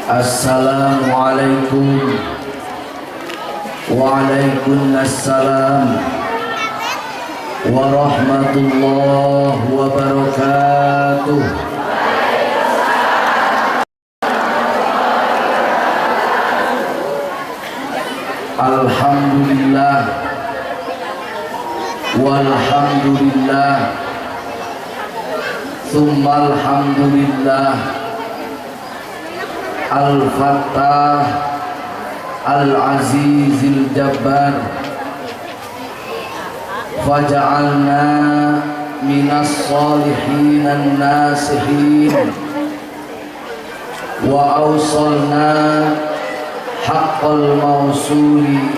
Assalamualaikum Waalaikumsalam warahmatullahi wabarakatuh. Alhamdulillah walhamdulillah tsumma alhamdulillah. Al-Fattah Al-Azizil Jabbar faja'alna minas salihin an-nasihin wa awsalna haqqal mawsuli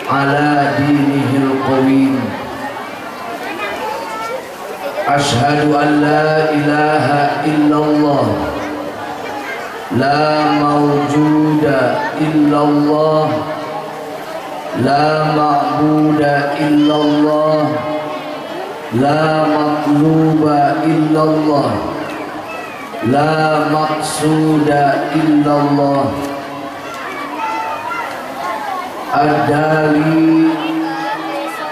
ala dinihil qawim. Ashhadu an la ilaha illallah la mawjuda illallah la ma'buda illallah la maqluba illallah la maqsuda illallah. Ad-dali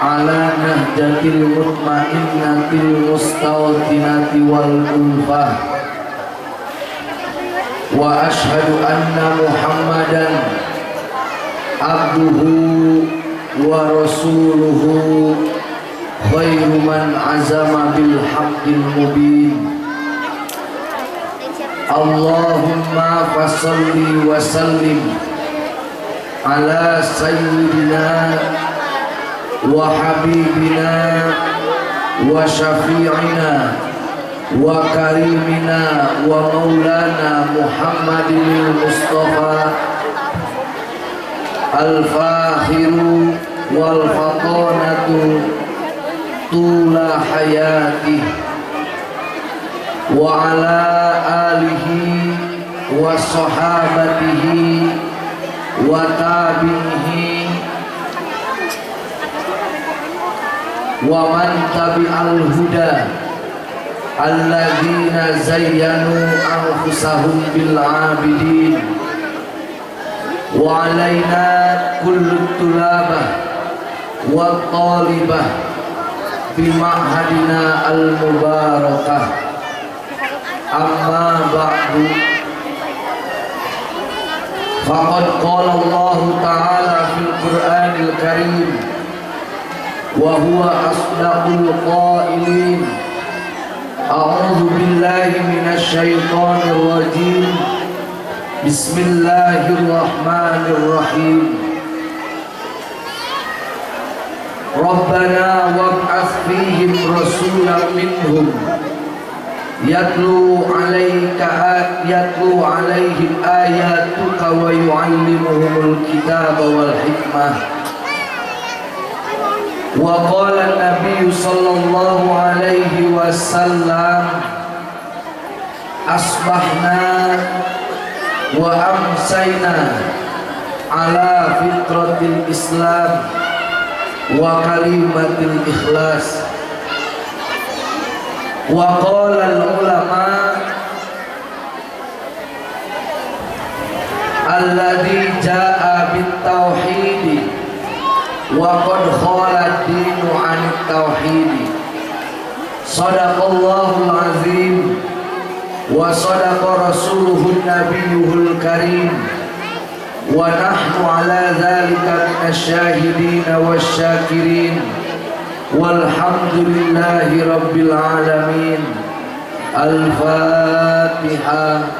ala nahjatil mutmainnatil mustawtinati wal ulfah. Wa ashhadu anna Muhammadan abduhu wa rasuluhu khairu man azama bil haqqil mubin. Allahumma fasalli wa sallim ala sayyidina wa habibina wa syafi'ina wa karimina wa maulana Muhammadin Mustafa al-fakhiru wal fatanatu tula hayati wa ala alihi wa sahabatihi wa tabi'ihi wa man tabi'al huda alladzina zayyanu anfusahum bil abidin. Wa alaina kullu tulabah wa talibah bi ma'hadina al mubarakah. Amma ba'du, faqad qala Allah ta'ala fil Qur'anil Karim wa huwa asdaqul qailin. A'udzu billahi minasy syaithanir rajim. Bismillahirrahmanirrahim. Rabbana wab'ats fihim rasulan minhum yatlu 'alaihim ayatuka wa yu'allimuhumul kitaba wal hikmah. Wa qala an-nabiy sallallahu alaihi wasallam asbahna wa amsayna ala fitratil islam wa kalimatil ikhlas. Wa qala al-ulama alladhi jaa bit tauhid wa qad khala dinu anit tauhid. Sadaqallahul azim wa sadaqa rasuluhun nabiyuhul karim wa nahnu ala dhalika minasyahidin wasyakirin walhamdulillahi rabbil alamin. Al-Fatihah.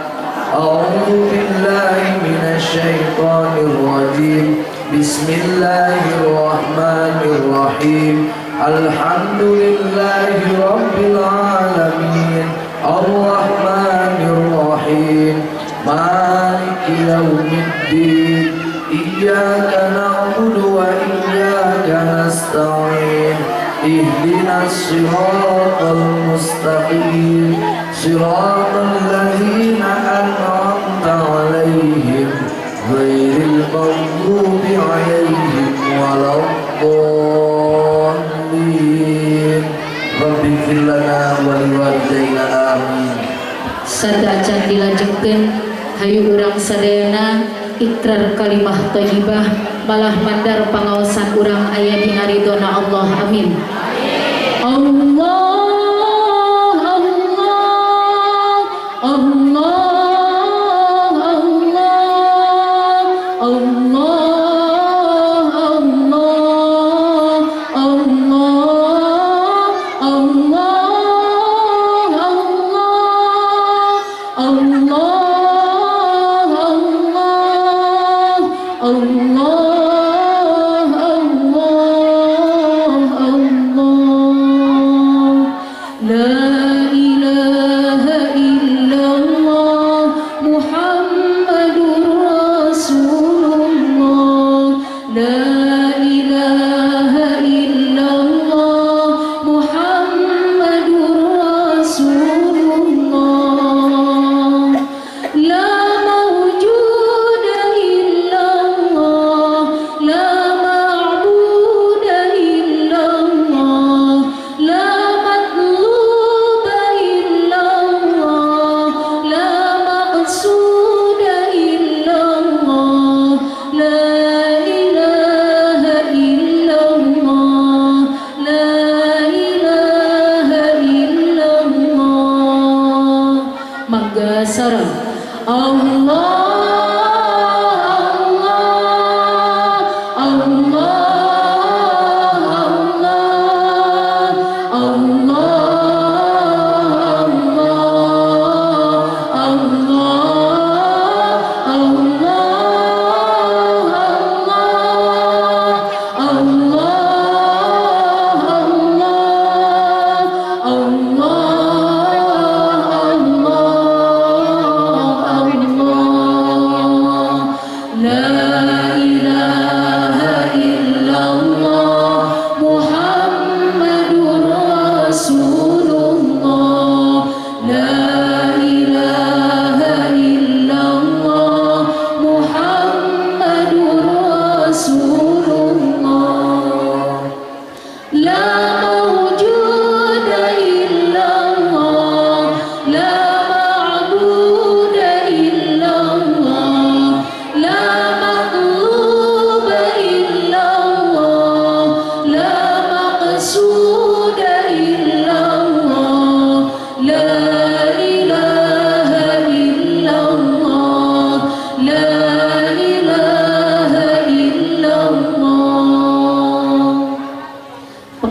A'udzu billahi minasy syaithanir rajim. Bismillahirrahmanirrahim. Alhamdulillahi rabbil alamin. Ar-Rahmanir-Rahim. Maliki yaumiddin. Iyyaka na'budu wa iyyaka nasta'in. Ihdinas siratal mustaqim. Siratal ladzina an'amta 'alaihim ghairil maghdubi 'alaihim waladdallin. Rabbi fir lana wa liwalidayna amin. Sada acan dilajengkeun hayu urang sadayana ikrar kalimah thayyibah balah mandar pangaosan urang aya dina ridona Allah. Amin. Allah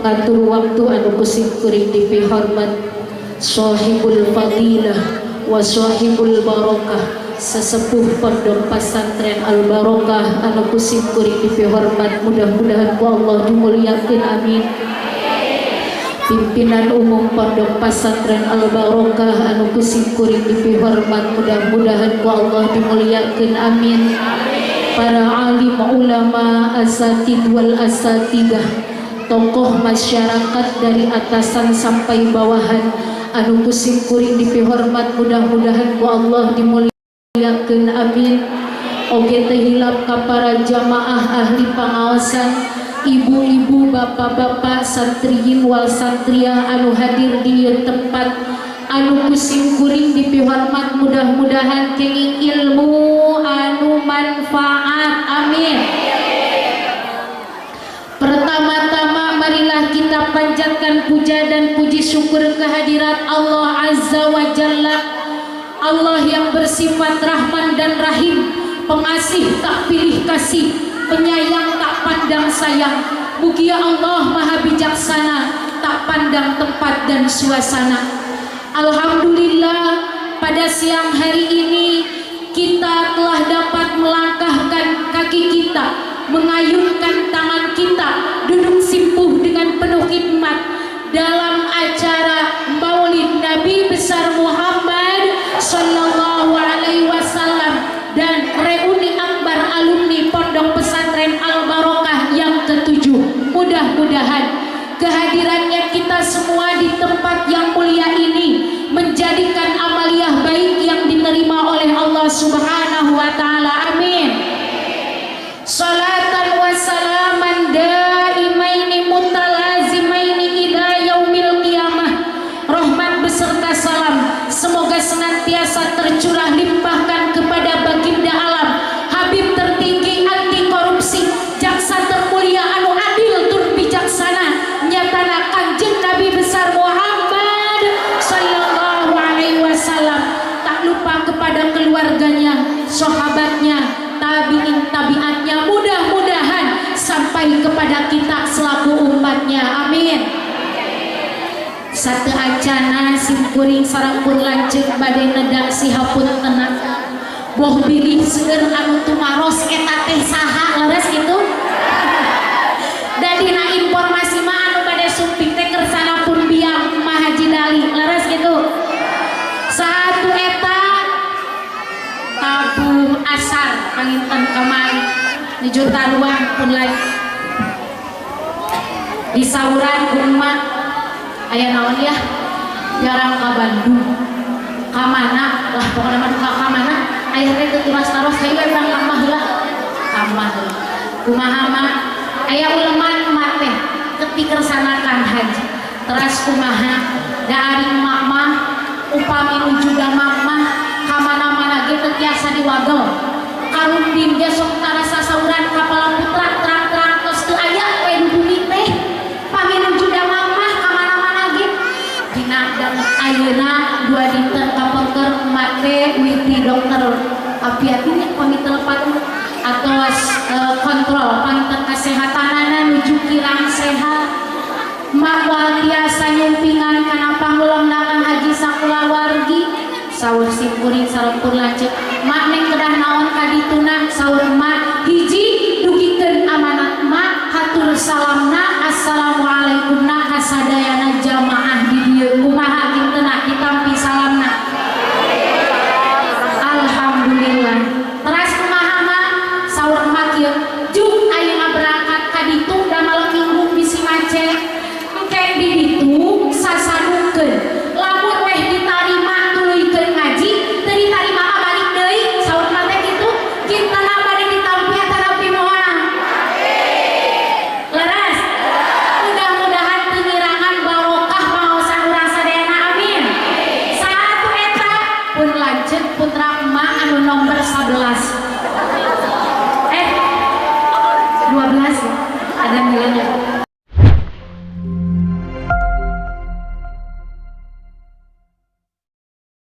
pengatur waktu anu kusing kuring dipihormat sahibul fadilah wa sahibul barokah sesepuh pondok pesantren Al Barokah anu kusing kuring dipihormat mudah-mudahan ku Allah dimuliakeun. Amin. Pimpinan umum pondok pesantren Al Barokah anu kusing kuring dipihormat mudah-mudahan ku Allah dimuliakeun. Amin. Para alim ulama asatid wal asatidah, tokoh masyarakat dari atasan sampai bawahan anu kusing kuring dipihormat mudah-mudahan ku Allah dimuliakeun. Amin. Oge teh hilap ka para jamaah ahli pangaosan, ibu-ibu, bapak-bapak, santriyin wal santriah anu hadir di tempat anu kusing kuring dipihormat mudah-mudahan kenging ilmu anu manfaat. Amin. Pertama-tama marilah kita panjatkan puja dan puji syukur kehadirat Allah Azza wa Jalla, Allah yang bersifat Rahman dan Rahim, pengasih tak pilih kasih, penyayang tak pandang sayang. Mugia Allah maha bijaksana, tak pandang tempat dan suasana. Alhamdulillah, pada siang hari ini kita telah dapat melangkahkan kaki kita, mengayunkan tangan kita, duduk simpuh dengan penuh hikmat dalam acara Maulid Nabi besar Muhammad Sallallahu Alaihi Wasallam dan reuni akbar alumni Pondok Pesantren Al Barokah yang ke-7. Mudah-mudahan kehadirannya kita semua di tempat yang mulia ini menjadikan amaliyah baik yang diterima oleh Allah Subhanahu wa taala. Amin. Salatan wa salaman daimaini mutalazimaini ila yaumil qiyamah. Rahmat beserta salam semoga senantiasa tercurah limpahkan kepada sahabatnya, tabi'in tabi'atnya, mudah-mudahan sampai kepada kita selaku umatnya, amin. Satu acana simkuring sareng pun lanceuk bade nedak sihapun tenang boh bilih seueur anu tumaros eta teh saha leres kitu. Da dina informasi mah anu bade sumping teh kersana pun biang Mah Haji Dali leres kitu. Satu eta tabuh asar panginten kamari di Jutaruang pun lain di sauran umat aya naon ya jarang ke Bandung kamana lah pokoknya mah ka mana aya teh teu taros hayu we urang lemah heula tambah kumaha mah aya ulama mah teh ketik kersanakan haji teras kumaha da ari mak mah upami nuju da mak mah ka mana-mana ge teu tiasa diwagel karundin ge sok tarasa sauran kapal putra terang-terang tos teu aya we di bumi teh paminuju da mak mah ka mana-mana ge dina dan ayeuna dua dinten kapengker mate witi dokter api-apinya pami telepon atau kontrol panten kesehatanana nuju kirang sehat mak wal tiasa nyumpingan kana panggulongnakan haji sakulawargi saur simkuring sarempun lanceuk mak neng kedah naon kadituna saur mak hiji dugikeun amanat mak hatur salamna assalamualaikumna kasadayana jamaah